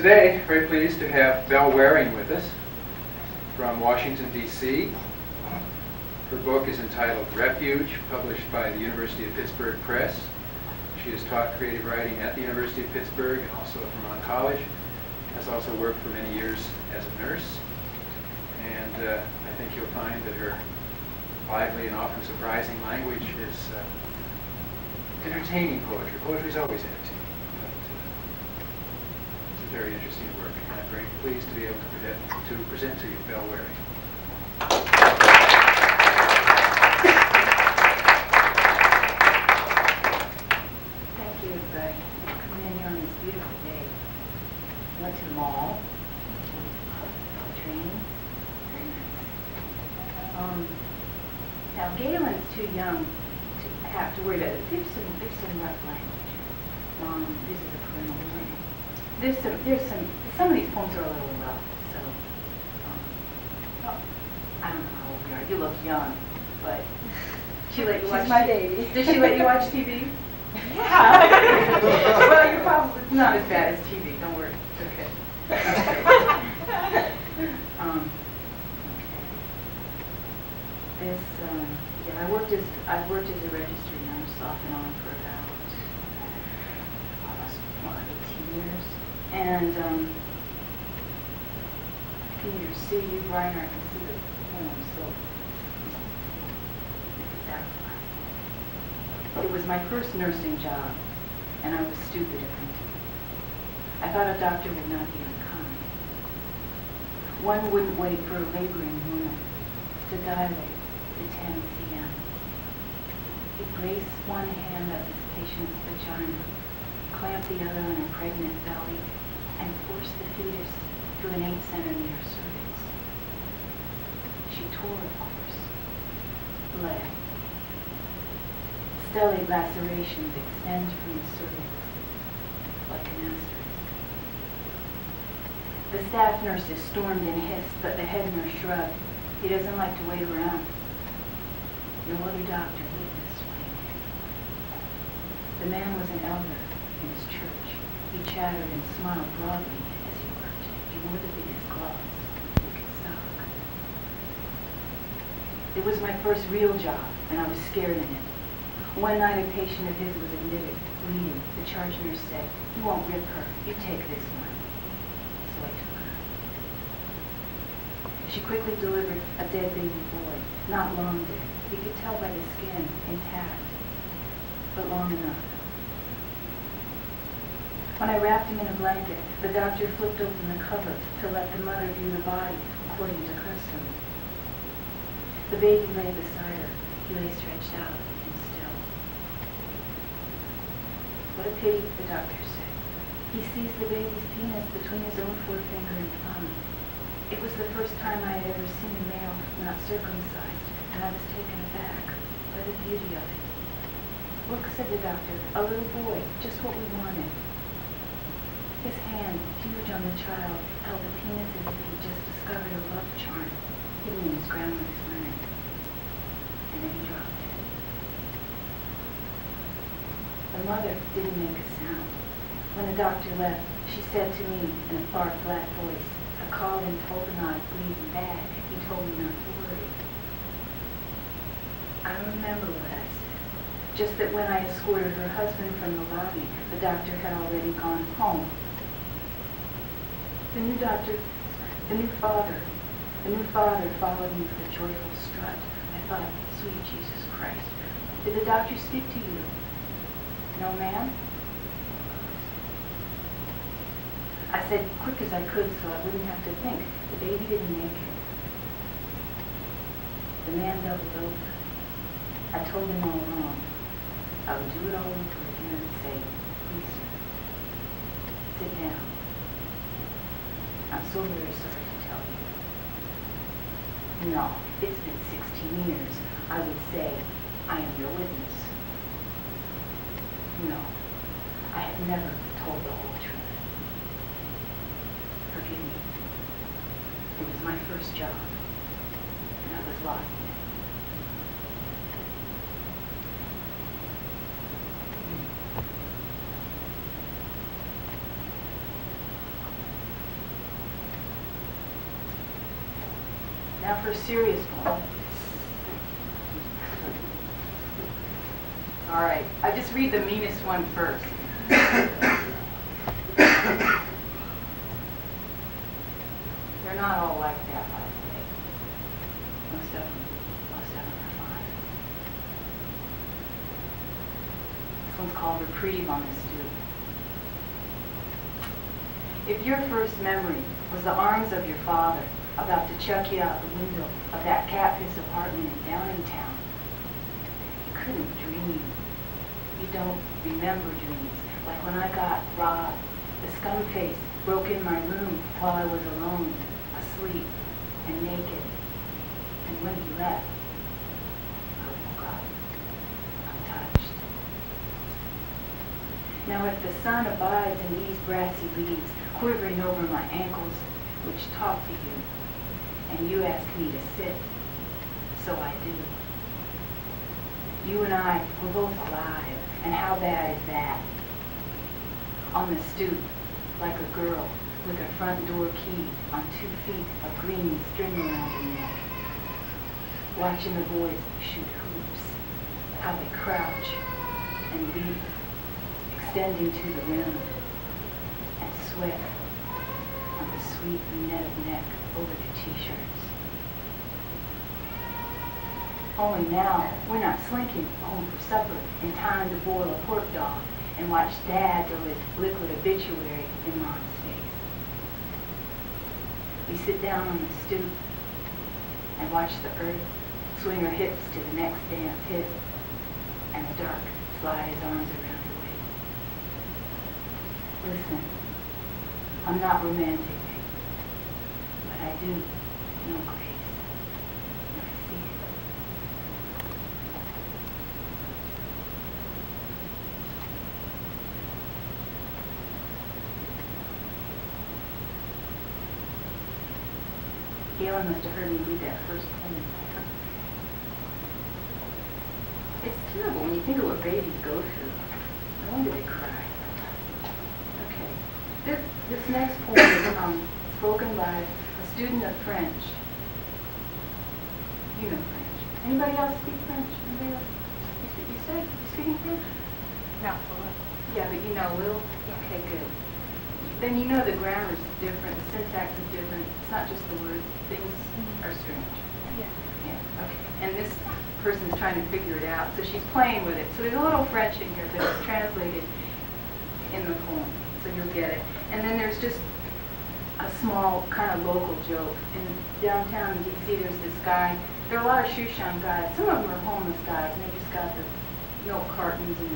Today, very pleased to have Belle with us from Washington, D.C. Her book is entitled Refuge, published by the University of Pittsburgh Press. She has taught creative writing at the University of Pittsburgh and also at Vermont College. Has also worked for many years as a nurse. And I think you'll find that her lively and often surprising language is entertaining poetry. Poetry is always entertaining. Very interesting work, and I'm very pleased to be able to present to you Belle Waring. Thank you, everybody, for coming in here on this beautiful day. Went to the mall, train, very nice. Now, Galen's too young to have to worry about it. There's some rough language. This is a criminal writing. There's some of these poems are a little rough, so, I don't know how old you are. You look young, but she let you watch. She's my baby. Does she let you watch TV? Yeah. Well, you're probably not as bad as TV. Don't worry. It's okay. Okay. This, yeah, I've worked as a registry nurse off and on for about almost 18 years. And I can either see you, Brian, or I can see the poem, so it was my first nursing job, and I was stupid at it. I thought a doctor would not be unkind. One wouldn't wait for a laboring woman to dilate to 10 cm. He'd brace one hand up his patient's vagina, clamp the other on her pregnant belly, and force the fetus through an 8-centimeter cervix. She tore, of course, bled. Stellate lacerations extend from the cervix like an asterisk. The staff nurses stormed and hissed, but the head nurse shrugged. He doesn't like to wait around. No other doctor lived this way. The man was an elder in his church. He chattered and smiled broadly as he worked. He wore the biggest gloves, looking stock. It was my first real job, and I was scared in it. One night, a patient of his was admitted, bleeding. The charge nurse said, "You won't rip her. You take this one." So I took her. She quickly delivered a dead baby boy, not long dead. You could tell by the skin, intact, but long enough. When I wrapped him in a blanket, the doctor flipped open the cover to let the mother view the body according to custom. The baby lay beside her. He lay stretched out and still. What a pity, the doctor said. He sees the baby's penis between his own forefinger and thumb. It was the first time I had ever seen a male not circumcised, and I was taken aback by the beauty of it. "Look," said the doctor, "a little boy, just what we wanted." His hand, huge on the child, held the penis as if he'd just discovered a love charm hidden in his grandmother's linen. And then he dropped it. The mother didn't make a sound. When the doctor left, she said to me in a far, flat voice, "I called and told him I was bleeding bad. He told me not to worry." I remember what I said. Just that when I escorted her husband from the lobby, the doctor had already gone home. The new father followed me with a joyful strut. I thought, sweet Jesus Christ, did the doctor speak to you? No, ma'am? I said quick as I could so I wouldn't have to think. The baby didn't make it. The man doubled over. I told him all along. I would do it all over again and say, "Please, sir, sit down. I'm so very sorry to tell you. No, it's been 16 years. I would say, I am your witness. No, I have never told the whole truth. Forgive me. It was my first job, and I was lost in it. Now for a serious poem. All right, I just read the meanest one first. They're not all like that, by the way. Most of them are fine. This one's called Reprieve on the Stoop. If your first memory was the arms of your father about to chuck you out the window of that Catfish apartment in Downingtown, you couldn't dream. You don't remember dreams. Like when I got robbed, the scum face broke in my room while I was alone, asleep and naked. And when he left, I woke up, untouched. Now if the sun abides in these brassy leaves, quivering over my ankles, which talk to you, and you ask me to sit, so I do. You and I were both alive, and how bad is that? On the stoop, like a girl, with her front door key on 2 feet of green string around her neck, watching the boys shoot hoops, how they crouch and leap, extending to the rim, and sweat on the sweet net of neck over the t-shirts. Only now, we're not slinking home for supper in time to boil a pork dog and watch Dad throw his liquid obituary in Mom's face. We sit down on the stoop and watch the earth swing her hips to the next dance hit, and the dark slide his arms around her waist. Listen, I'm not romantic, but I do know grace when I see it. Galen must have heard me read that first poem. It's terrible when you think of what babies go through. No wonder they cry. Okay. This next poem is spoken by a student of French. You know French. Anybody else speak French? Anybody else? You said you speaking French? No. Yeah, but you know Will? Yeah. Okay, good. Then you know the grammar's different, the syntax is different. It's not just the words. Things are strange. Yeah. Yeah, okay. And this person's trying to figure it out, so she's playing with it. So there's a little French in here, but it's translated in the poem, so you'll get it. And then there's just a small kind of local joke. In downtown in D.C., there's this guy. There are a lot of shoe shine guys. Some of them are homeless guys, and they just got the milk cartons and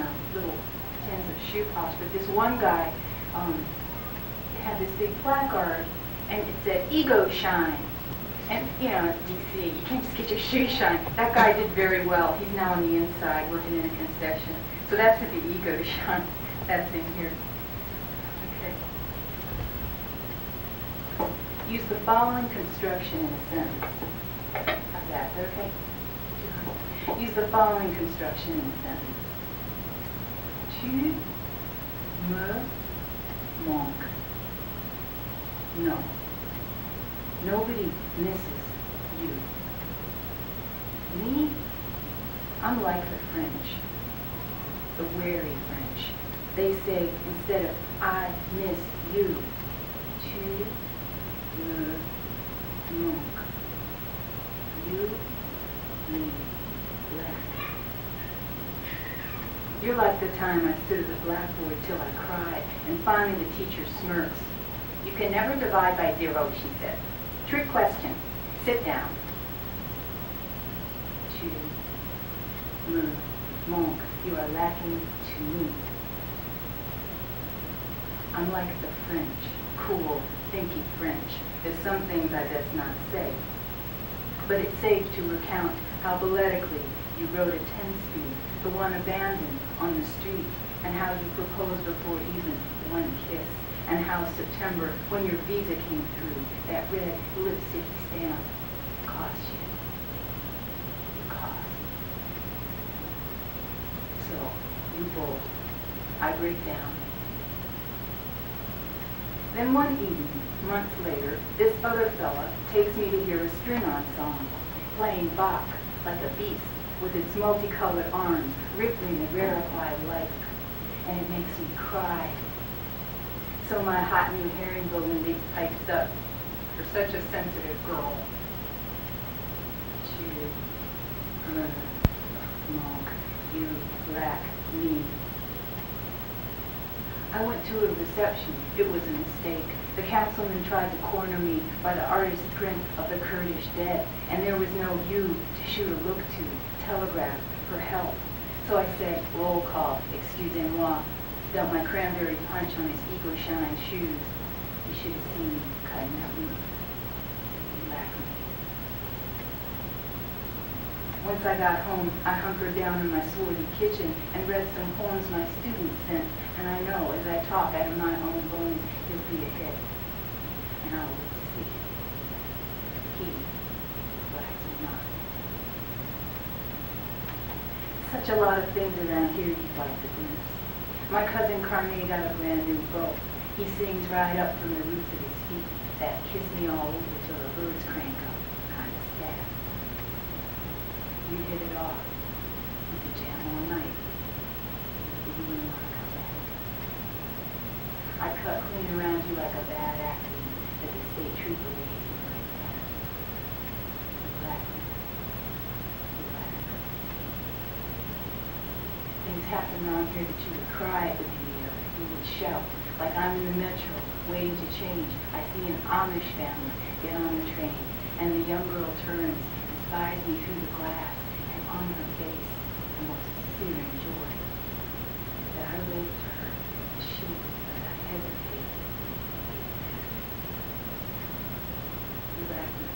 the, little tins of shoe polish. But this one guy had this big placard, and it said, "Ego shine." And, D.C., you can't just get your shoe shine. That guy did very well. He's now on the inside working in a concession. So that's the ego shine. That's in here. Okay. Use the following construction in a sentence. How's that? Is that okay? Use the following construction in a sentence. Tu me manques. No. Nobody misses you. Me? I'm like the French. The wary French. They say, instead of I miss you, tu me manques. You me black. You're like the time I stood at the blackboard till I cried, and finally the teacher smirks. You can never divide by 0, she said. Trick question. Sit down. Tu me manques. You are lacking to me. I'm like the French. Cool, thinky French. There's some things I best not say. But it's safe to recount how balletically you rode a 10-speed, the one abandoned on the street, and how you proposed before even one kiss. And how September, when your visa came through, that red Lip City stamp cost you. It cost. So, you bolt. I break down. Then one evening, months later, this other fella takes me to hear a string ensemble playing Bach like a beast with its multicolored arms rippling the rarefied life, and it makes me cry. So my hot new herringbone leaf pipes up for such a sensitive girl. To murder, monk, you lack me. I went to a reception. It was a mistake. The councilman tried to corner me by the artist's print of the Kurdish dead, and there was no you to shoot a look to, telegraph for help. So I said, roll call, excusez-moi, dumped my cranberry punch on his ego-shine shoes. You should have seen me cutting that loop. You lack me. Once I got home, I hunkered down in my swarthy kitchen and read some poems my students sent, and I know as I talk out of my own bones, he'll be a hit. And I'll live to see it. He lacks me not. Such a lot of things around here you'd like to glimpse. My cousin Carney got a brand new bow. He sings right up from the roots of his feet, that kiss me all over till the birds crank up kind of staff. You hit it off. You could jam all night. You wouldn't want to come back. I cut clean around you like a bad accident that the state trooper made you right past. You black me. You black. Things happen around here that you would cry at the beauty of it. You would shout like I'm in the metro waiting to change. I see an Amish family get on the train, and the young girl turns and spies me through the glass. On her face, the most searing joy. That I wave to her, and she, as I hesitate, you laugh me.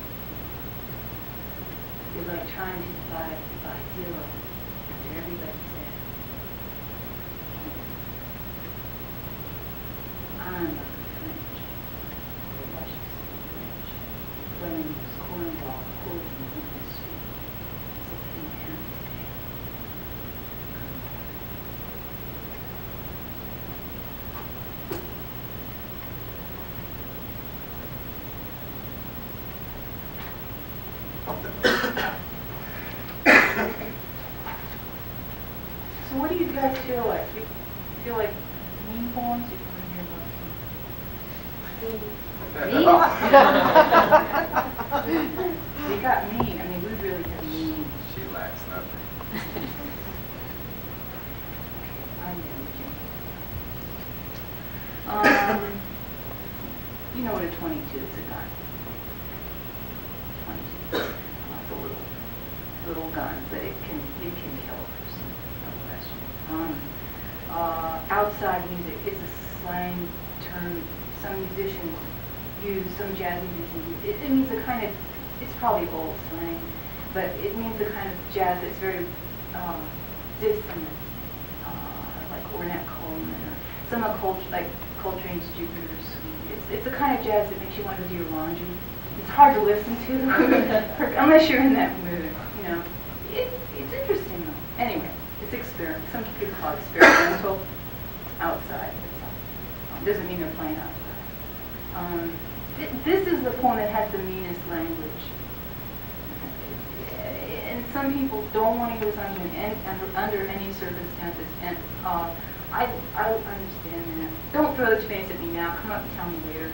You're like trying to divide by zero after everybody says, I'm not French, or luscious French, playing those cornball quotations in the street. So what do you guys feel like? You feel like mean poems? You want to hear about mean? We got mean. I mean, we really have mean. She lacks nothing. Okay, I know you. You know what a 22 is, a gun. 22. It's a little gun, but it can kill a person, no question. Outside music is a slang term some musicians use, some jazz musicians use. It means a kind of, it's probably old slang, but it means the kind of jazz that's very dissonant, like Ornette Coleman or some of Coltrane's Jupiter's Suite. It's the kind of jazz that makes you want to do your laundry. It's hard to listen to unless you're in that mood. You know, it's interesting though. Anyway, it's experiment. Some people call it experimental. Outside. Doesn't mean they're playing outside. This is the poem that has the meanest language. And some people don't want to hear this under any circumstances. And I understand that. Don't throw the tomatoes at me now. Come up and tell me later.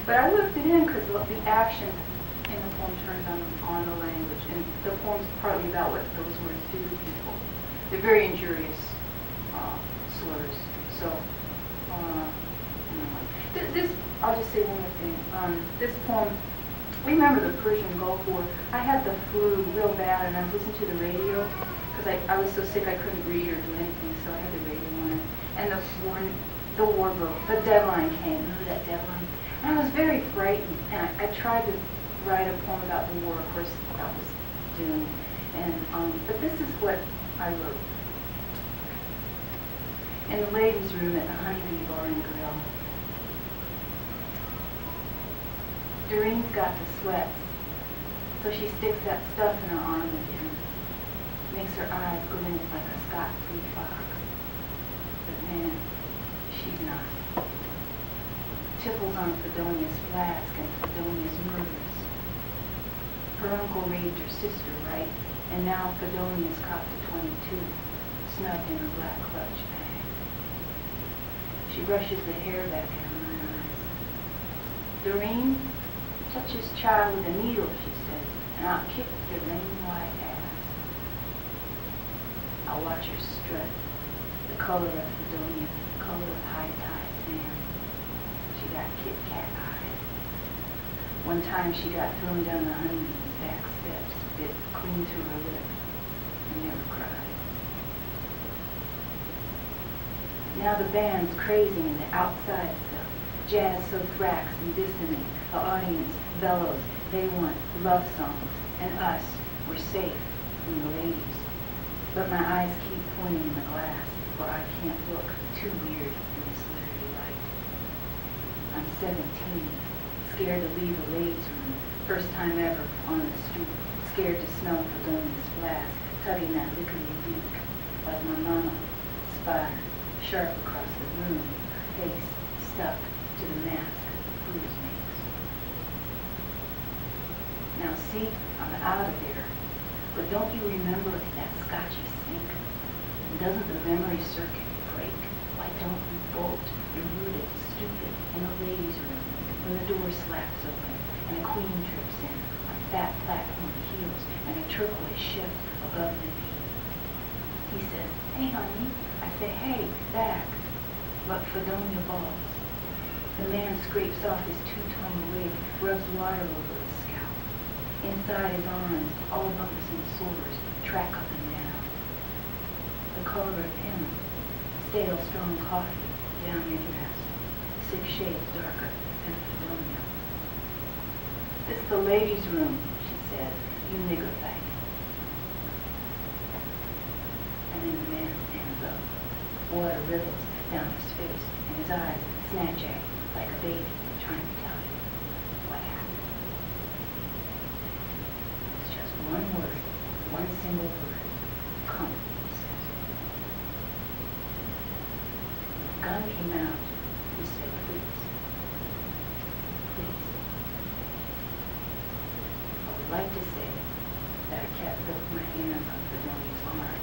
But I left it in because the action in the poem turns on the language. And the poem's partly about what those words do to people. They're very injurious slurs. So, this, I'll just say one more thing. This poem, remember the Persian Gulf War? I had the flu real bad, and I was listening to the radio because I was so sick I couldn't read or do anything, so I had the radio on. And the war broke. The deadline came. Remember that deadline? And I was very frightened, and I tried to write a poem about the war. Of course, that was doomed. And but this is what I wrote. In the ladies' room at the Honeybee Bar and Grill. Doreen's got the sweats, so she sticks that stuff in her arm again. Makes her eyes glint like a Scot-free fox. But man, she's not. tipples on Fredonia's flask, and Fredonia's murderous. Her uncle raped her sister, right? And now Fredonia's copped a 22, snubbed in her black clutch bag. She brushes the hair back out of my eyes. Doreen, touch this child with a needle, she says, and I'll kick your lame white ass. I'll watch her strut, the color of Fredonia, the color of high tide sand. She got Kit Kat eyes. One time she got thrown down the honeybee's back steps, bit clean through her lip, and never cried. Now the band's crazy in the outside stuff. Jazz so thrax and dissonant. The audience bellows. They want love songs. And us, we're safe from the ladies. But my eyes keep pointing in the glass, for I can't look too weird in this glittery light. I'm 17, scared to leave the ladies' room. First time ever on the street. Scared to smell Fredonia's flask, tugging that lickety-deek, like my mama, spider, sharp across the room, her face stuck to the mask booze makes. Now see, I'm out of there. But don't you remember that scotchy stink? And doesn't the memory circuit break? Why don't you bolt? You're rooted, stupid, in the ladies' room, when the door slaps open, and a queen trips in, on fat platform heels, and a turquoise shift above the knee. He says, hey, honey. I say, hey, back. But Fredonia balls. The man scrapes off his two-tone wig, rubs water over his scalp. Inside his arms, all bumps and sores, track up and down. The color of him, stale, strong coffee, down your dress, 6 shades darker than Fredonia. This is the ladies' room, she says, you nigger fag. And then the man stands up. Water ripples down his face, and his eyes snatch at you like a baby trying to tell you what happened. It's just one word, one single word. Come, he says. When the gun came out, he said, please. Please. I would like to say that I kept both my hands on Fredonia's arm.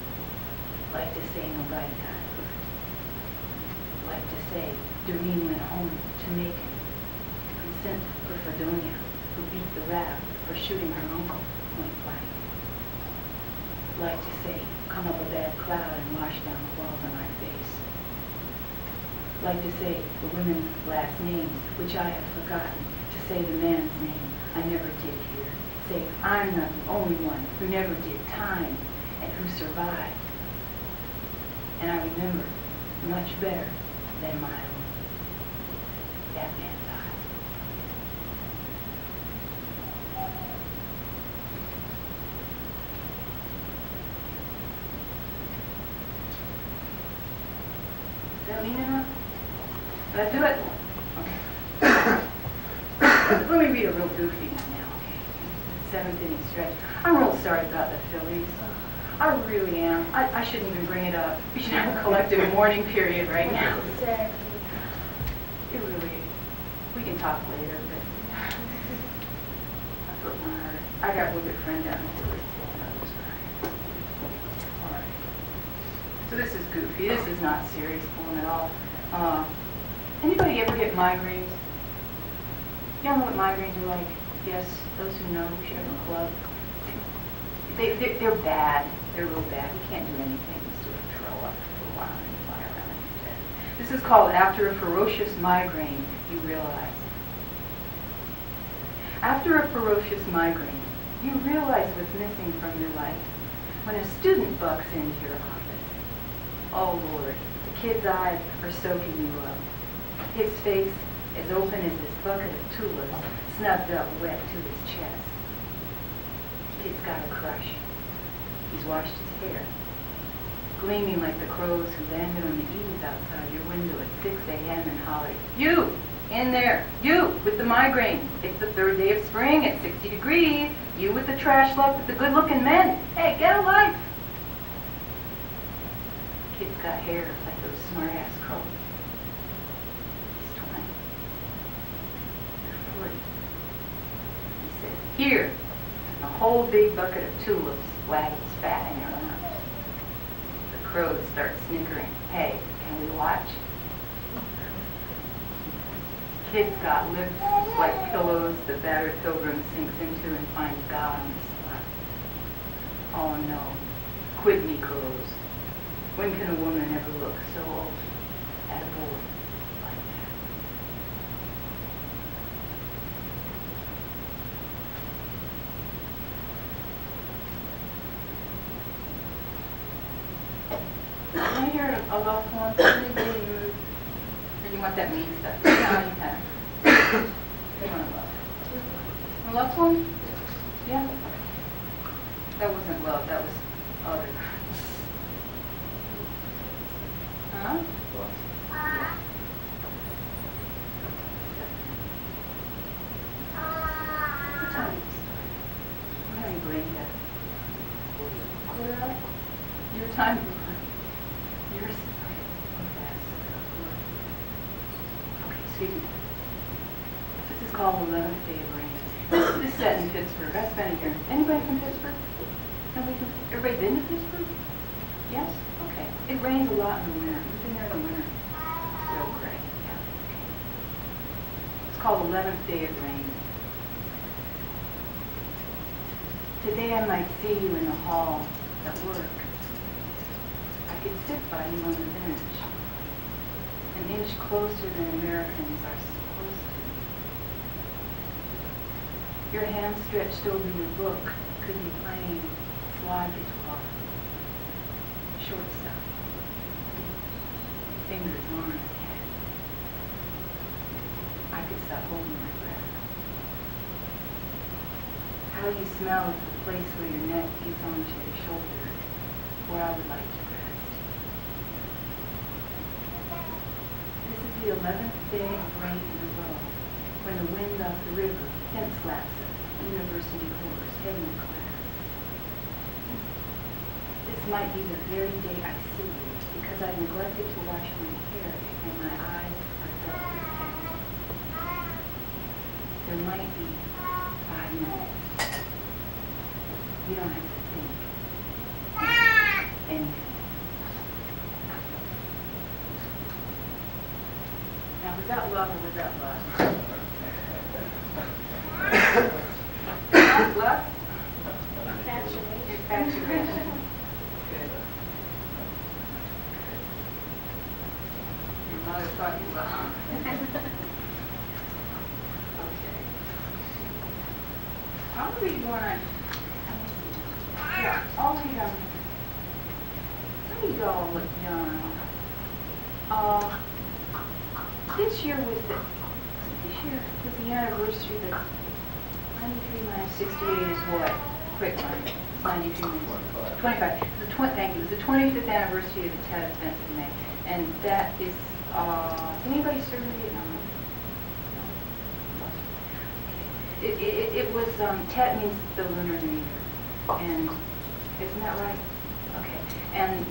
Like to say nobody got hurt. Like to say Doreen went home to Macon and sent for Fredonia, who beat the rap for shooting her uncle point blank. Like to say, come up a bad cloud and wash down the walls of my face. Like to say the women's last names, which I have forgotten. To say the man's name I never did hear. Say I'm not the only one who never did time and who survived. And I remember much better than my own. That man's eyes. Does that mean enough? Did I do it? Okay. Let me read a real goofy one now, okay? 7th inning stretch. I'm real sorry about the Phillies. I really am. I shouldn't even bring it up. We should have a collective mourning period right now. It really is. We can talk later, but I broke my heart. I got a real good friend down in Philly. All right. So this is goofy. This is not serious poem at all. Anybody ever get migraines? Y'all know what migraines are like? Yes, those who know, we should have a club. They're bad. They're real bad. You can't do anything. You sort of throw up for a while and you lie around in your bed. This is called after a ferocious migraine, you realize. After a ferocious migraine, you realize what's missing from your life. When a student bucks into your office, oh Lord, the kid's eyes are soaking you up. His face as open as this bucket of tulips, snubbed up wet to his chest. The kid's got a crush. He's washed his hair, gleaming like the crows who landed on the eaves outside your window at 6 a.m. and hollered, "You, in there, you with the migraine. It's the 3rd day of spring at 60 degrees. You with the trash luck with the good-looking men. Hey, get a life." The kid's got hair like those smart-ass crows. He's 20. Here, a whole big bucket of tulips waggles fat in your arms. The crows start snickering. Hey, can we watch? Kids got lips like pillows the battered pilgrim sinks into and finds God on the spot. Oh no, quid me crows. When can a woman ever look so old at a boy like that? You want to hear a love poem? Anybody in the mood? Or you want that mean stuff? No, you can. You want a love? A love poem? Yeah? That wasn't love, that was other. Huh? Yeah. What time is it? I'm having brain death. Quarter out? Your time? Yours? Okay, excuse me. This is called 11th Day of Rain. This is set in Pittsburgh. I spent a year. Anybody from Pittsburgh? Nobody from, everybody been to Pittsburgh? Yes? Okay. It rains a lot in the winter. You've been there in the winter. It's real great. Yeah. It's called 11th Day of Rain. Today I might see you in the hall at work. I could sit by you on the bench, an inch closer than Americans are supposed to. Your hand stretched over your book could be playing slide guitar, short stuff, fingers long as cats. I could stop holding my breath. How you smell is the place where your neck feeds onto your shoulder, where I would like to rest. This is the 11th day of rain in a row, when the wind off the river pimp slaps us, university horse, heaven class. This might be the very day I see you, because I've neglected to wash my hair and my eyes are dull with text. There might be 5 minutes. You don't have to think anything. Now, was that love or was that lust? Not lust? Infatuation. Infatuation. Good. Your mother taught you well. Okay. I'll read one. Yeah, I'll read some of y'all look young. This year was the anniversary that 93 minus 68 is what? Quick one. It's 93 minus 25. Thank you. It was the 25th anniversary of the Tet Offensive in May. And that is, did anybody serve in Vietnam? It was, Tet means the Lunar New Year. And isn't that right? Okay. And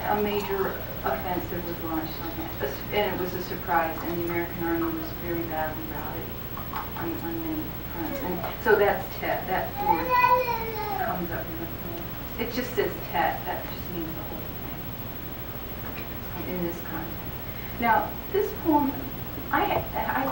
a major offensive was launched on that. And it was a surprise, and the American Army was very badly routed on many fronts. And so that's Tet. That word comes up in the poem. It just says Tet. That just means the whole thing in this context. Now, this poem, I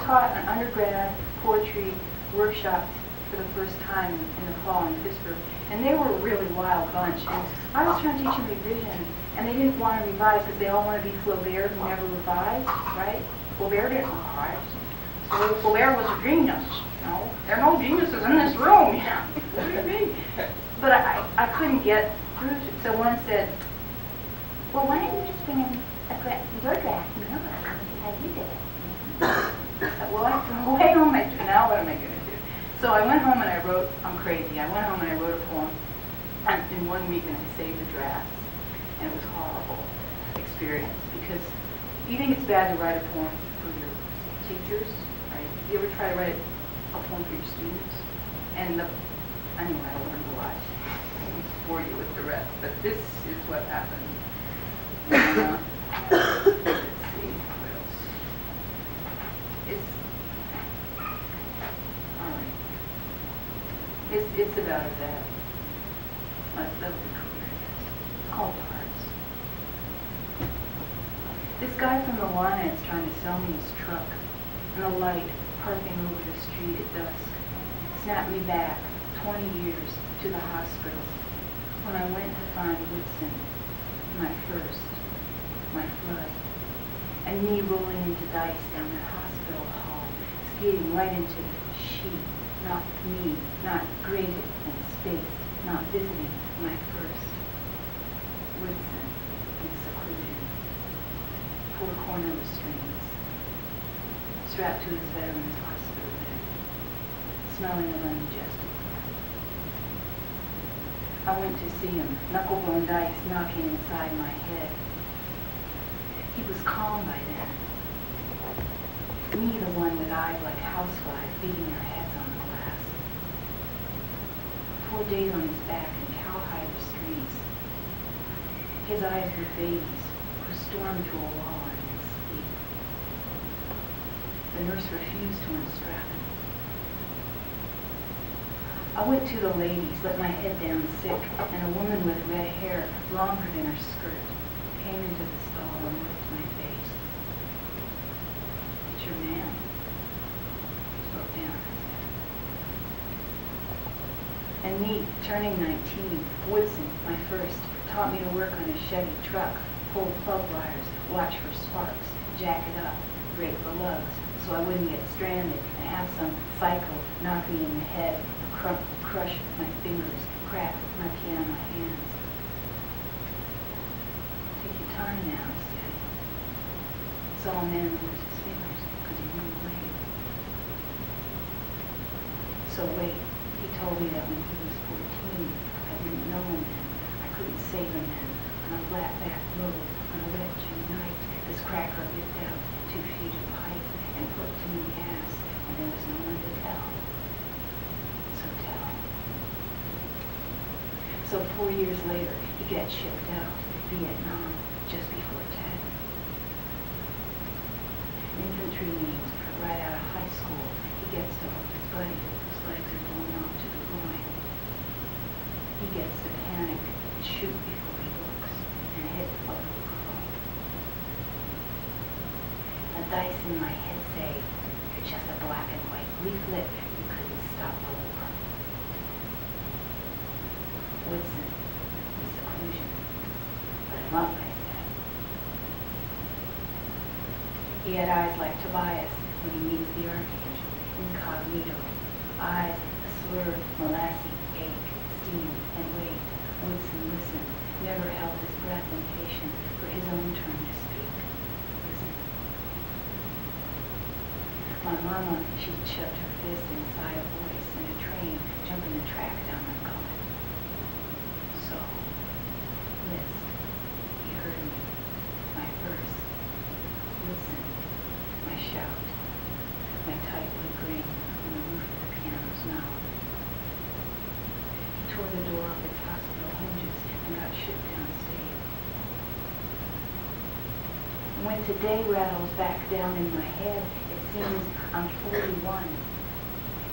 taught an undergrad poetry workshop for the first time in the fall in Pittsburgh, and they were a really wild bunch. And I was trying to teach them revision, and they didn't want to revise because they all want to be Flaubert, who never revised, right? Flaubert didn't revise. So Flaubert was a genius. No, there are no geniuses in this room. Yeah. What do you mean? But I couldn't get through to it. So one said, well, why don't you just bring in your draft? You know how you did it. Well, I threw away all my, now what am I going to do? So I went home and I wrote, I'm crazy, I went home and I wrote a poem in 1 week, and I saved the drafts. And it was a horrible experience, because you think it's bad to write a poem for your teachers, right? You ever try to write a poem for your students? And anyway, I learned a lot. I won't bore you with the rest, but this is what happened. And, let's see, what else? It's, all right. It's about that. That's the career, I guess. It's called parts. This guy from the Wanet's trying to sell me his truck, and a light parking over the street at dusk snapped me back 20 years to the hospital when I went to find Woodson, my first, my flood, and me rolling into dice down the hospital hall, skating right into the sheet, not me, not graded and spaced, not visiting my first. Woodson in seclusion, four corner restraints, strapped to his veteran's hospital bed, smelling of undigested. I went to see him, knucklebone dice knocking inside my head. He was calm by then. Me, the one with eyes like houseflies beating their heads on the glass. 4 days on his back in cowhide restraints. His eyes were babies who stormed through a wall in his sleep. The nurse refused to unstrap him. I went to the ladies, let my head down sick, and a woman with red hair, longer than her skirt, came into the stall and licked my face. It's your man. Spoke down. And me, turning 19, Woodson, my first, taught me to work on a Chevy truck, pull plug wires, watch for sparks, jack it up, break the lugs, so I wouldn't get stranded and have some psycho knock me in the head, crush my fingers, crack my piano hands. Take your time now, he said. Saw a man lose his fingers because he wouldn't wait. So wait, he told me that when he was 14, I didn't know him then. I couldn't save him then. On a flat back road, on a wet June night, this cracker ripped out 2 feet of pipe and put to me gas, and there was no one to tell. So 4 years later, he gets shipped out to Vietnam just before Tet. Infantry means right out of high school, he gets to hook his buddy whose legs are blown off to the groin. He gets to panic and shoot before he looks and hit a little girl. The dice in my head say, you're just a black and white leaflet, you couldn't stop the war. Woodson, in seclusion. But I'm up, I said. He had eyes like Tobias when he meets the archangel, incognito. Eyes, a slur, molassy, ache, steam, and wait. Woodson listened, never held his breath impatient for his own turn to speak. Listen. My mama, she shoved her fist inside a voice in a train, jumping the track down the gullet. So, list, he heard me, my verse, listen, my shout, my tight wood grain on the roof of the piano's mouth. He tore the door off its hospital hinges and got shipped downstate. And when today rattles back down in my head, it seems I'm 41.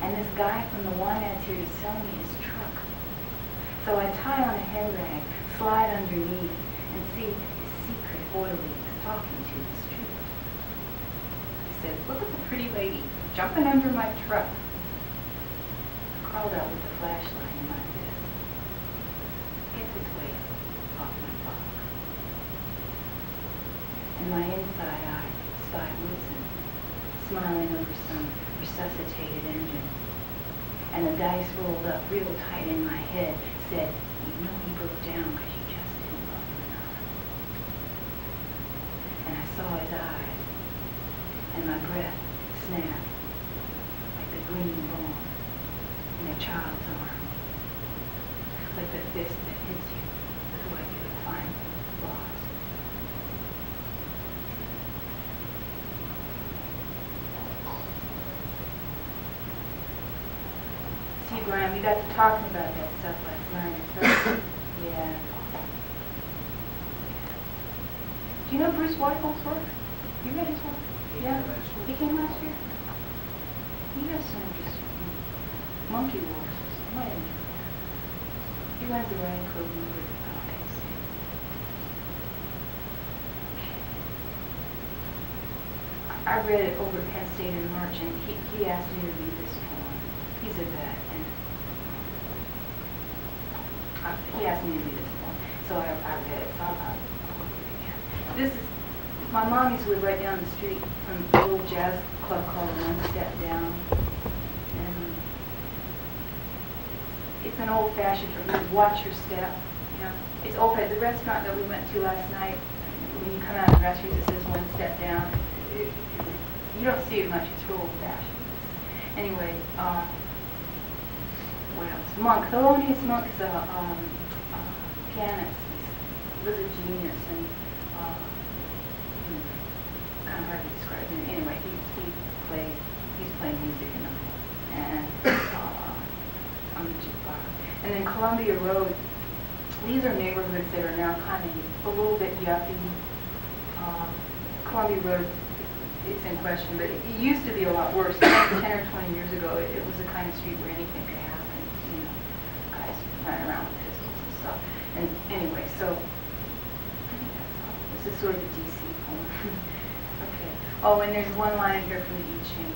And this guy from the Wanet's here to sell me his truck. So I tie on a head rag, slide underneath, and see his secret oil leaks talking to the street. He says, look at the pretty lady jumping under my truck. I crawled out with the flashlight in my fist. Get this waist off my block. And my inside eye spied Woodson, smiling over some resuscitated engine. And the dice rolled up real tight in my head, said, you know he broke down because you just didn't love him enough. And I saw his eyes, and my breath snapped like the green bone in a child's arm, like the fist that hits you with what you would find lost. See, Graham, we got to talking about that stuff last night. So, yeah. Do you know Bruce Weichel's work? You read his work? Yeah. He came last year. He has some interesting monkey wars. Why didn't you? He went to writing club over at Penn State. I read it over at Penn State in March, and he asked me to read this poem. He's a vet, and he asked me to read this poem, so I read it. So I'll read it again. This is, my mom used to live right down the street from a little jazz club called One Step Down. And it's an old-fashioned, watch your step. You know, it's old-fashioned. The restaurant that we went to last night, when you come out of the restaurant, it says One Step Down. You don't see it much. It's real old-fashioned. Anyway, what else? Monk. Thelonious Monk is a pianist. He was a genius, and kind of hard to describe him. Anyway, he's playing music in the and on the jukebox. And then Columbia Road. These are neighborhoods that are now kind of a little bit yuppie. Columbia Road, it's in question, but it used to be a lot worse. 10 or 20 years ago, it was the kind of street where anything could happen. You know, guys running around with pistols and stuff. And anyway, so this is sort of a DC poem. Okay. Oh, and there's one line here from the I Ching,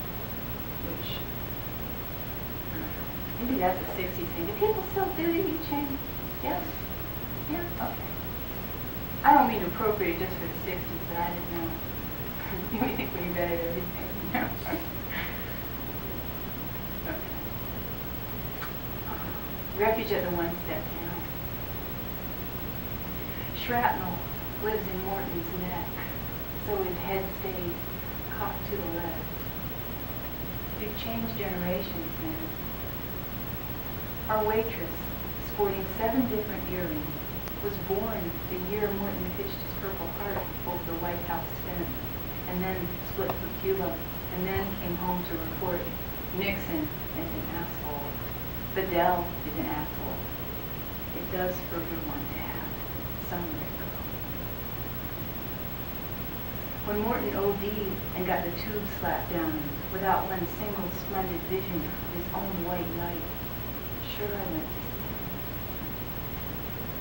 which maybe that's a 60s thing. Do people still do the I Ching? Yes? Yeah? Okay. I don't mean to appropriate it just for the 60s, but I didn't know. You may think we're better at everything, you know? Okay. Refuge at the One Step Down. Shrapnel lives in Morton's neck, so his head stays cocked to the left. We've changed generations, man. Our waitress, sporting 7 different earrings, was born the year Morton pitched his Purple Heart over the White House fence, and then split for Cuba, and then came home to report Nixon as an asshole. Belle is an asshole. It does for everyone to have somewhere to go. When Morton OD'd and got the tube slapped down him without one single splendid vision of his own white light, sure I went to see him.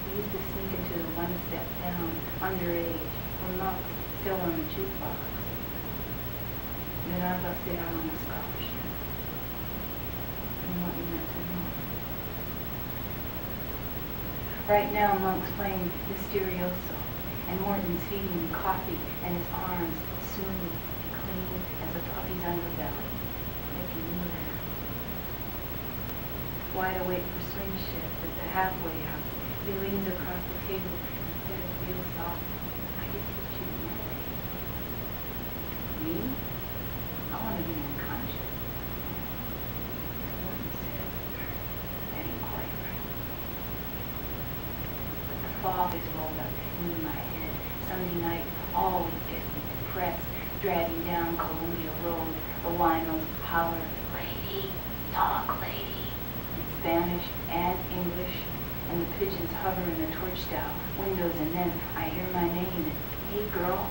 He used to sneak into the One Step Down, underage, or monks still on the jukebox. Then I busted out on a scholarship. And Morton went to Monk. Right now, Monk's playing Mysterioso, and Morton's feeding him coffee, and his arms smooth and clean as a puppy's underbelly, making me laugh. Wide awake for swing shift at the halfway house, he leans across the table and says real soft, I get to teach you to meditate. Me? I want to be unconscious. Morton says, that ain't quite right. But the fog is rolled up into my head. Sunday night always gets me depressed, dragging down Columbia Road. The winos holler, lady, talk lady, in Spanish and English, and the pigeons hover in the torch-style windows, and then I hear my name and, hey girl,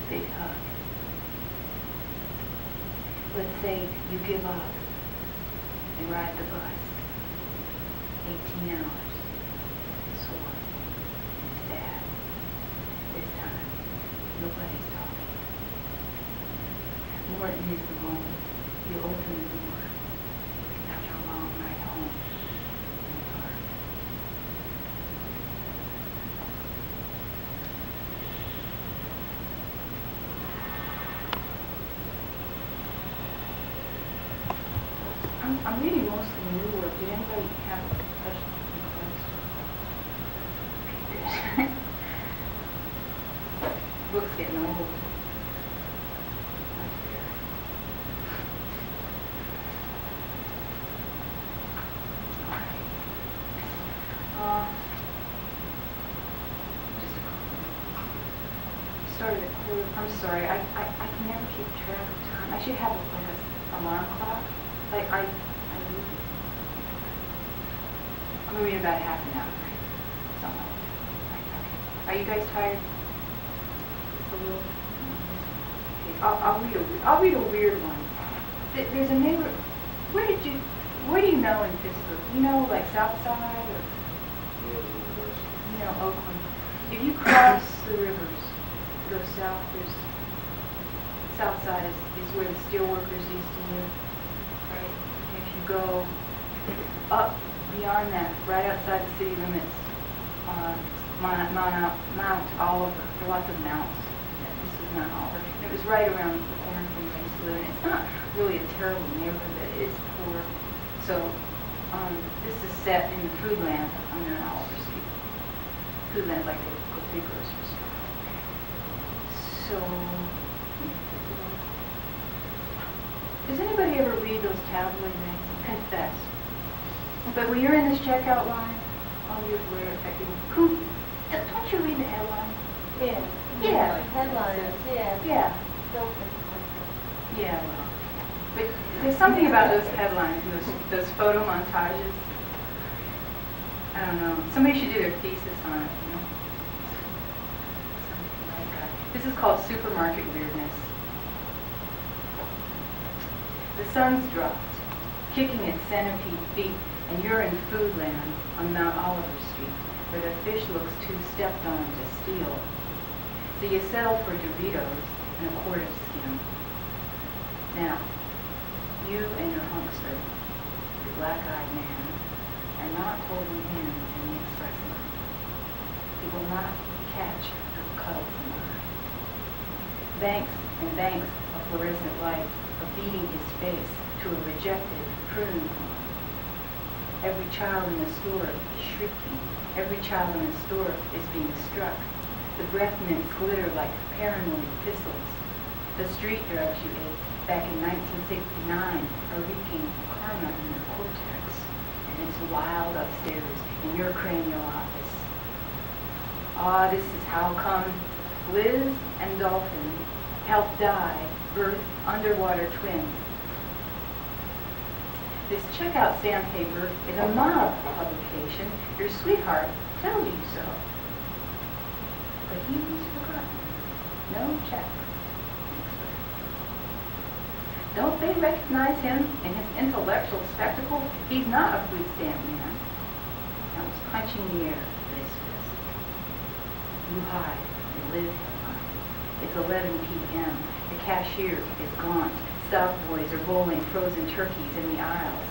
big hug. Let's say you give up and ride the bus. 18 hours. Sore. Sad. This time, nobody's talking. Morton is the moment you open the door after a long ride home in the dark. I'm reading mostly new work. Did anybody have special requests? Okay, good. Book's getting old. Not fair. All right. Just a couple. Started at quarter. I'm sorry. I can never keep track of time. I should have like an alarm clock. Like I'm gonna read about half an hour, right? Something like that. Okay. Are you guys tired? Just a little. Okay. I'll read a weird one. There's a neighbor. Where did you Where do you know in Pittsburgh? Do you know like South Side or Oakland? If you cross the rivers, go south, there's South Side is where the steel workers used to live, right? And if you go up beyond that, right outside the city limits, Mount Oliver, there are lots of mounts. This is Mount Oliver. It was right around the corner from where I used to live, and it's not really a terrible neighborhood, but it is poor. So this is set in the Foodland on Mount Oliver Street. Foodland's like a big grocery store. So, does anybody ever read those tabloid magazines? Confess. But when you're in this checkout line, all you're aware of, don't you read the headlines? Yeah. Yeah. Headlines, yeah. Yeah. Yeah, well. But there's something about those headlines and those photo montages. I don't know. Somebody should do their thesis on it, you know? Something like that. This is called supermarket weirdness. The sun's dropped, kicking its centipede feet, and you're in Foodland on Mount Oliver Street, where the fish looks too stepped on to steal. So you settle for Doritos and a quart of skim. Now, you and your hunkster, the black-eyed man, are not holding hands in the express line. He will not catch her cuddlesome eye. Banks and banks of fluorescent lights are beating his face to a rejected prune pond. Every child in the store is shrieking. Every child in the store is being struck. The breath mints glitter like paranoid thistles. The street drugs you ate back in 1969 are wreaking karma in your cortex, and it's wild upstairs in your cranial office. This is how come Liz and Dolphin helped die, birth underwater twins. This checkout sandpaper is a mob publication. Your sweetheart tells you so. But he's forgotten. No check. Don't they recognize him in his intellectual spectacle? He's not a food stamp man. Now he's punching the air with his fist. You hide and live hide. It's 11 p.m. The cashier is gaunt. South boys are bowling frozen turkeys in the aisles.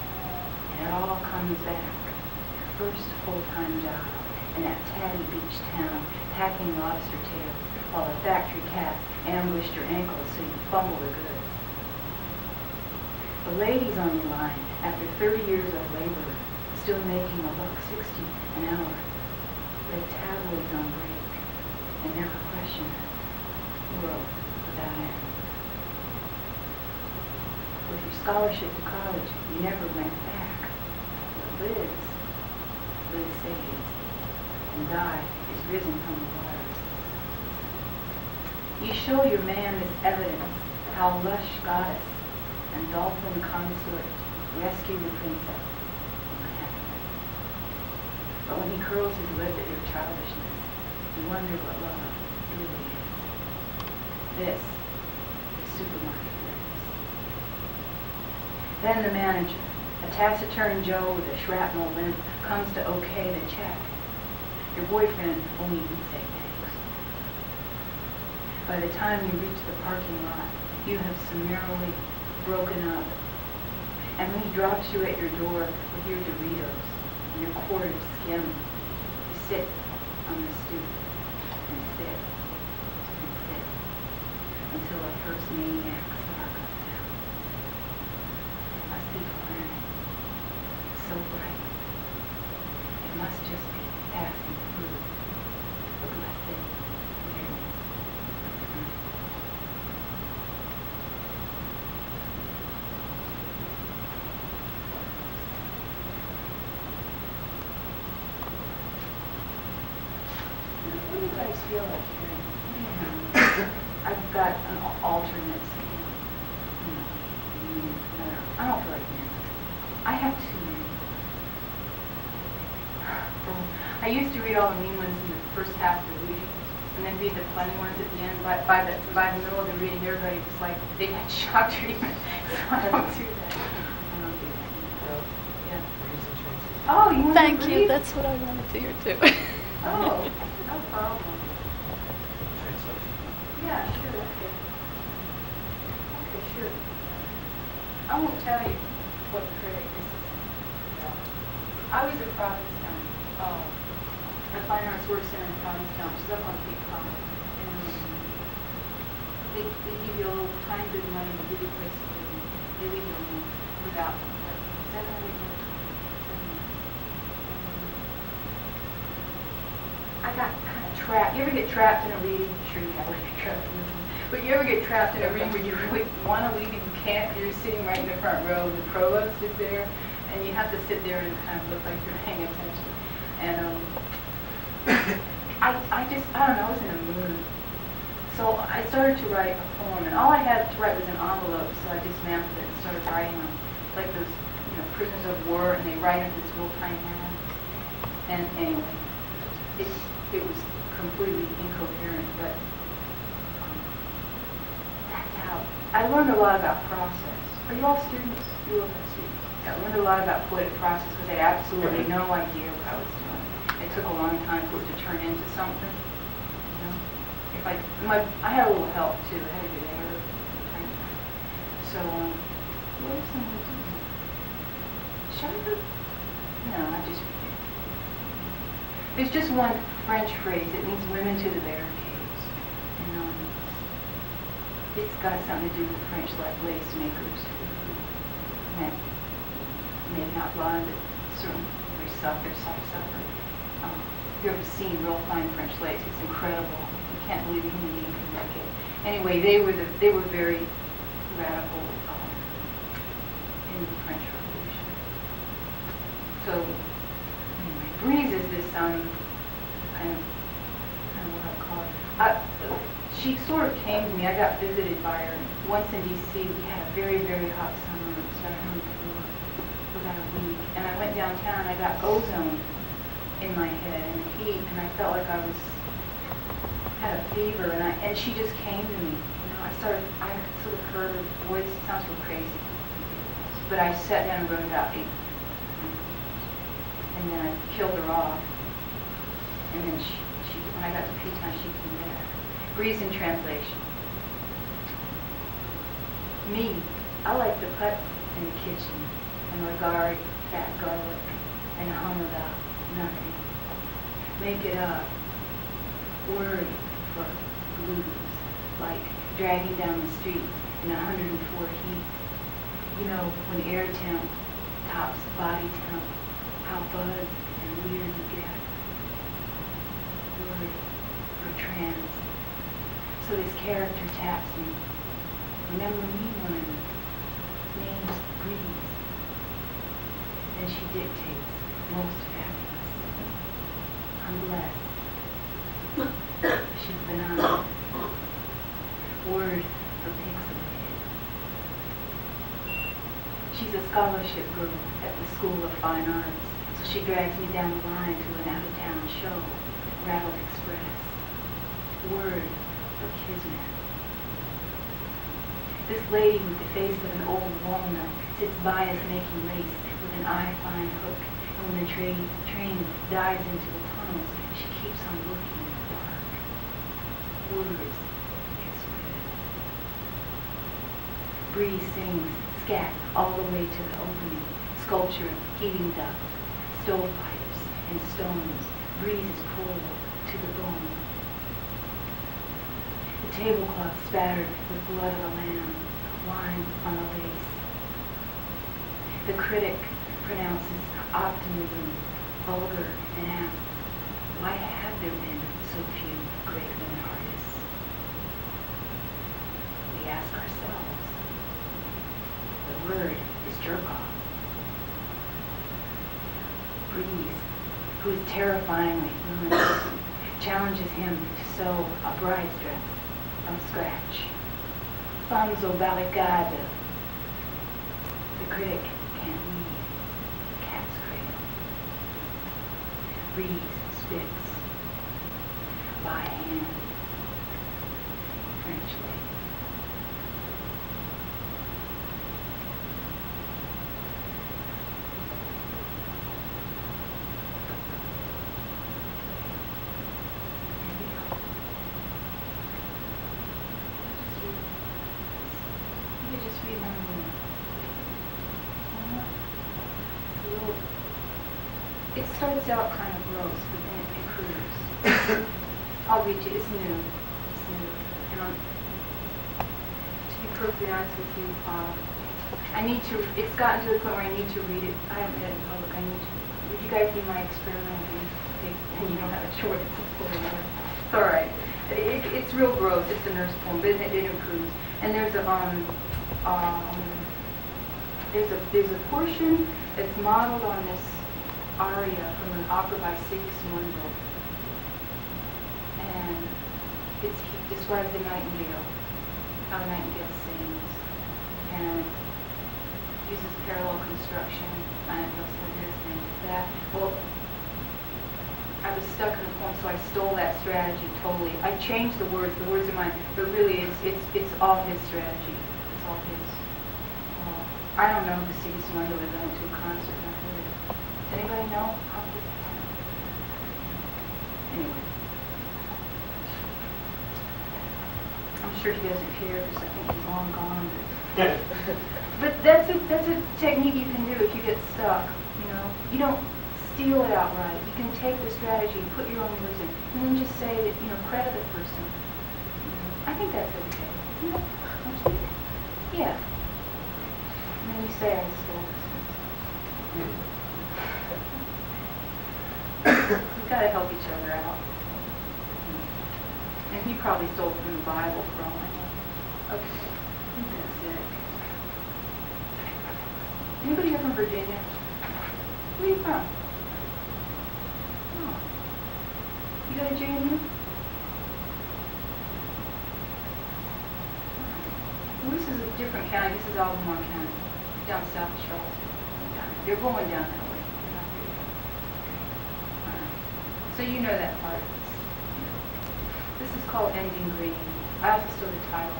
And it all comes back. Your first full-time job in that tatty beach town, packing lobster tails, while the factory cats ambushed your ankles so you fumble the goods. The ladies on your line, after 30 years of labor, still making $1.60 an hour. Their tabloids on break and never question it. World without end. With your scholarship to college, you never went back. But Liz saves, and God is risen from the waters. You show your man this evidence, how lush goddess and dolphin consort rescue the princess from her happiness. But when he curls his lip at your childishness, you wonder what love really is. This is supermarket weirdness. Then the manager, a taciturn Joe with a shrapnel limp, comes to okay the check. Your boyfriend only would say thanks. By the time you reach the parking lot, you have summarily broken up. And when he drops you at your door with your Doritos and your quart of skim, you sit on the stoop and sit until a first maniac star comes out. It must be planet, so bright. It must just be passing through the blessed weirdness of the night. What do you guys feel like hearing? I've got an alternate, I don't feel like hearing. I have too many. I used to read all the mean ones in the first half of the reading, and then read the funny ones at the end. By the middle of the reading, everybody was like, they had shock treatment. So I don't do that. Oh, you want Thank to you. read? That's what I wanted to hear too. Oh, no problem. Yeah, sure, okay. Okay, sure. I won't tell you what critic this is about. I was at Provincetown. The Fine Arts Work Center in Provincetown, which is up on Cape Cod. And they give you a little tiny bit of money to give you a place to live. And they leave you alone without, what, 7 or 8 months? 7 months. I got kind of trapped. You ever get trapped in a reading? Sure you have to get trapped in a reading. But you ever get trapped in a reading where you really want to leave and you can't? You're sitting right in the front row, the provost is there, and you have to sit there and kind of look like you're paying attention. And I don't know, I was in a mood. So I started to write a poem, and all I had to write was an envelope, so I dismantled it and started writing on, like those, prisoners of war, and they write in this real tiny hand. And anyway, it was completely incoherent, but that's how. I learned a lot about process. Are you all students? You all have students. I learned a lot about poetic process because I had absolutely no idea what I was doing. It took a long time for it to turn into something. If I had a little help too. I had a good editor. So, what if someone doing? Shall I go? No, I just. There's just one French phrase. It means women to the barricades. And it's got something to do with the French lace makers who maybe not blind, but certainly they suffer. If you've ever seen real fine French lace, it's incredible. You can't believe a human being could make it. Anyway, they were very radical in the French Revolution. So anyway, Breeze is this kind of, I don't know what I call it. She sort of came to me. I got visited by her once in D.C. We had a very, very hot summer. It was for about a week. And I went downtown and I got ozone in my head and heat, and I felt like I had a fever, and she just came to me. I sort of heard her voice. It sounds real crazy, but I sat down and wrote about 8. And then I killed her off. And then she when I got to pee time, she came back. Breeze in translation. Me, I like the putts in the kitchen and regard fat garlic and hum about nothing. Make it up. Word for blues, like dragging down the street in 104 heat. You know, when air temp tops body temp, how buzzed and weird you get. Word for trans. So this character taps me. Remember me, woman? Name's Breeze. And she dictates, most fabulous. I'm blessed. She's benign. Word for pixelated. She's a scholarship girl at the School of Fine Arts, so she drags me down the line to an out-of-town show, Rattle Express. Word for kismet. This lady with the face of an old walnut sits by us making lace with an eye-fine hook, and when the train dives into the tunnels, she keeps on looking in the dark. Words gets red. Breeze sings scat all the way to the opening. Sculpture of heating ducts, stovepipes, and stones. Breeze is cold to the bone. The tablecloth spattered with blood of a lamb, wine on the lace. The critic pronounces optimism vulgar and asks, why have there been so few great women artists? We ask ourselves. The word is jerk-off. Breeze, who is terrifyingly fluent, challenges him to sew a bride's dress from scratch. Fonzo barricade. The critic can't leave. Cat's cradle. Breeze spits. By hand. French lady. starts out kind of gross, but then it improves. I'll read you. It's new. It's new. And to be perfectly honest with you, I need to. It's gotten to the point where I need to read it. I haven't read it in public. I need to. Would you guys be my experiment? And you don't have a choice. It's all right. It's real gross. It's a nurse poem, but it improves. And there's a portion that's modeled on this aria from an opera by Sigismundo, and he describes the nightingale, how the nightingale sings, and uses parallel construction. I don't know some of this thing that. Well, I was stuck in the poem, so I stole that strategy totally. I changed the words. The words are mine, but really, it's all his strategy. It's all his. I don't know who Sigismundo is. I went to a concert and I heard it. Does anybody know? Anyway, I'm sure he doesn't care because I think he's long gone. But that's a technique you can do if you get stuck. You don't steal it outright. You can take the strategy, put your own words in, and then just say that, credit the person. I think that's okay. Isn't it? Don't you think? Yeah. And then you say I stole this. We've got to help each other out. And he probably stole it from the Bible for all I know. Okay. I think that's it. Anybody here from Virginia? Where are you from? Oh. You go to JMU? Well, this is a different county. This is Albemarle County. Down south of Charlotte. They're going down that way. They're not there yet. All right. So you know that part. This is called Ending Green. I also stole the title.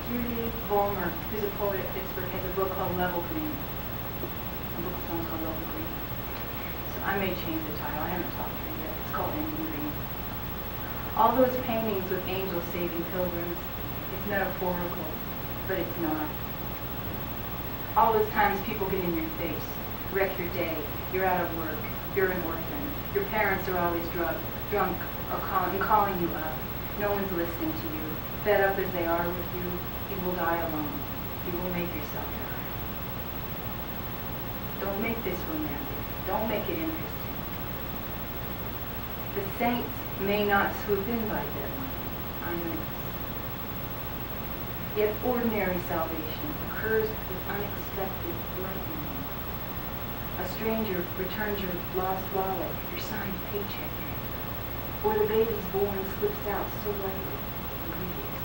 Judy Vollmer, who's a poet at Pittsburgh, has a book called Level Green. A book of poems called Level Green. So I may change the title. I haven't talked to her yet. It's called Ending Green. All those paintings with angels saving pilgrims, it's metaphorical, but it's not. All those times people get in your face, wreck your day, you're out of work, you're an orphan, your parents are always drunk, or calling you up. No one's listening to you. Fed up as they are with you, you will die alone. You will make yourself die. Don't make this romantic. Don't make it interesting. The saints may not swoop in by deadline. I know this. Yet ordinary salvation occurs with unexpected lightning. A stranger returns your lost wallet, your signed paycheck in it, or the baby's born slips out so lightly and breathes.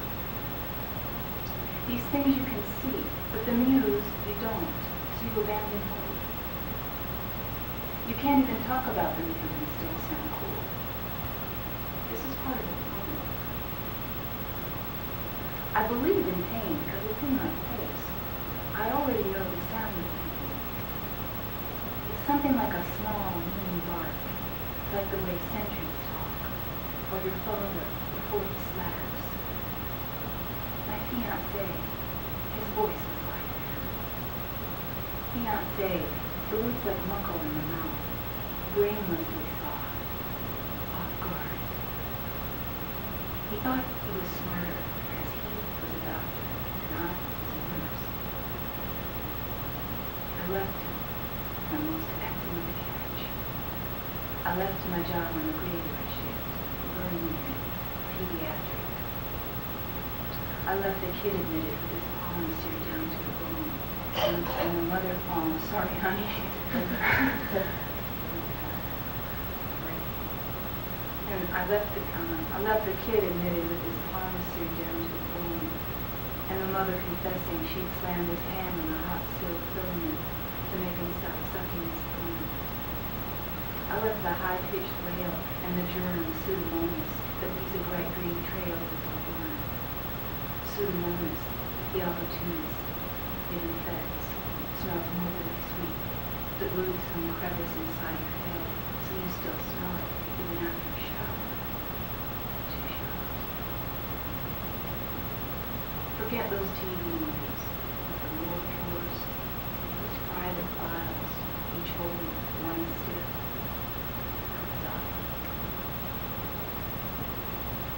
These things you can see, but the muse you don't, so you abandon hope. You can't even talk about the muse and still sound cool. This is part of the problem. I believe in pain because it's in my face. I already know the sound of pain. It's something like a small, mean bark, like the way sentries talk, or your father before he slaps. My fiancé, his voice was like that. Fiancé, the words like muckle in the mouth, brainlessly soft, off guard. He thought he was smarter because he was a doctor and I was a nurse. I left him, my most excellent catch. I left my job on the graveyard shift, burning unit, pediatric. I left the kid admitted with his palms seared down to the bone, and the mother, oh, sorry, honey. And I left the kid admitted with his palms seared down to the bone, and the mother confessing she'd slammed his hand on the hot silk filament to make him stop sucking his thumb. I left the high-pitched wail and the germ Pseudomonas that leaves a bright green trail with the worm. Pseudomonas, the opportunist, it infects, smells morbidly sweet, that roots some crevice inside your head, so you still smell it even after you shower. 2 showers. Forget those TV movies with the war killer holding one stiff. Stop.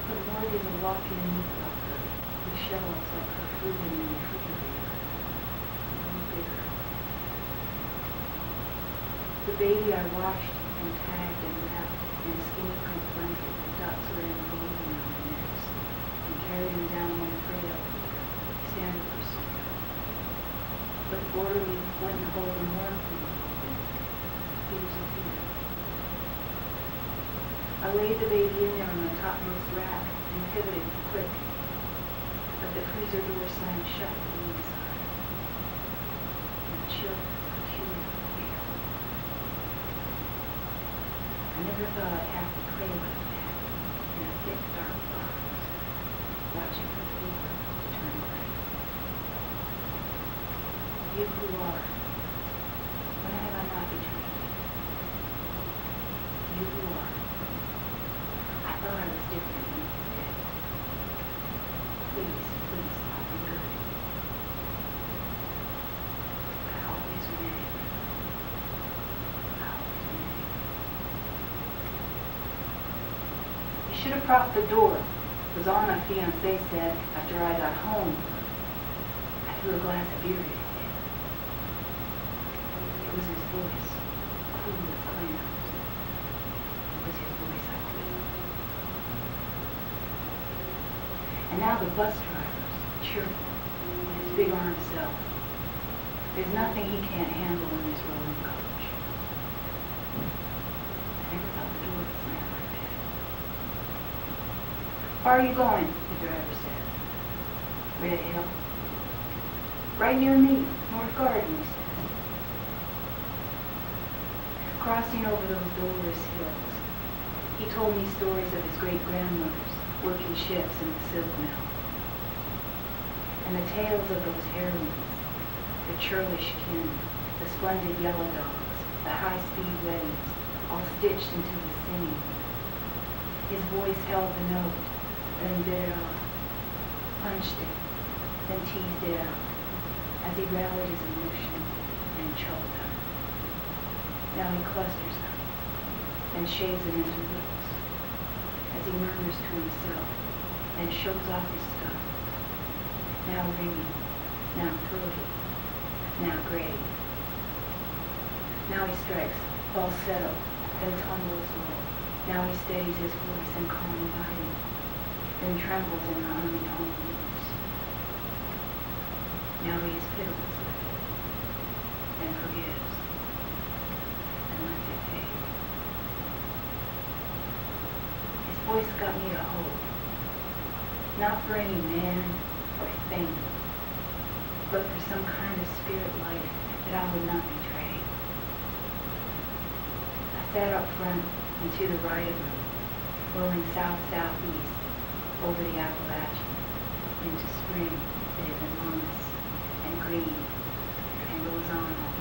The morgue is a walk-in meat locker with shelves like her food in the refrigerator. Only bigger. The baby I washed and tagged and wrapped in a skinny print blanket with dots wearing gold around their necks and carried him down one freight elevator, standard procedure. But Poery went and hold him warm for me. He was a fear. I laid the baby in there on the topmost rack and pivoted quick, but the freezer door slammed shut on the inside. And a chill, peculiar air. I never thought I'd have to play like that in a thick, dark box, watching for fever to turn gray. You who are, when have I not betrayed you? You who are. I thought I was different when it was dead. Please, please, I'll be good. But I always renege. I always renege. You should have propped the door. It was all my fiancé said after I got home. I threw a glass of beer at his head. It was his voice, cool as clams. It was his voice I quit. And now the bus driver's cheerful, his big arm self. There's nothing he can't handle in this rolling coach. I never thought the door would slam like that. Where are you going? The driver said. Red Hill. Right near me, North Garden, he says. Crossing over those dolorous hills, he told me stories of his great-grandmothers working ships in the silk mill. And the tales of those heroines, the churlish kin, the splendid yellow dogs, the high-speed weddings, all stitched into the singing. His voice held the note, then bit it off, punched it, then teased it out, as he rallied his emotion and choked them. Now he clusters them, and shaves them into whips, as he murmurs to himself, and shows off his stuff. Now ringing, now throaty, now grave. Now he strikes falsetto, then tumbles low. Now he steadies his voice in calm biting, then trembles in the humming tones. Now he is pitiless with it, then forgives, and lets it fade. His voice got me to hope, not for any man or thing, but for some kind of spirit life that I would not betray. I sat up front and to the right of him, rolling south-southeast over the Appalachian into spring that is enormous and green and goes on all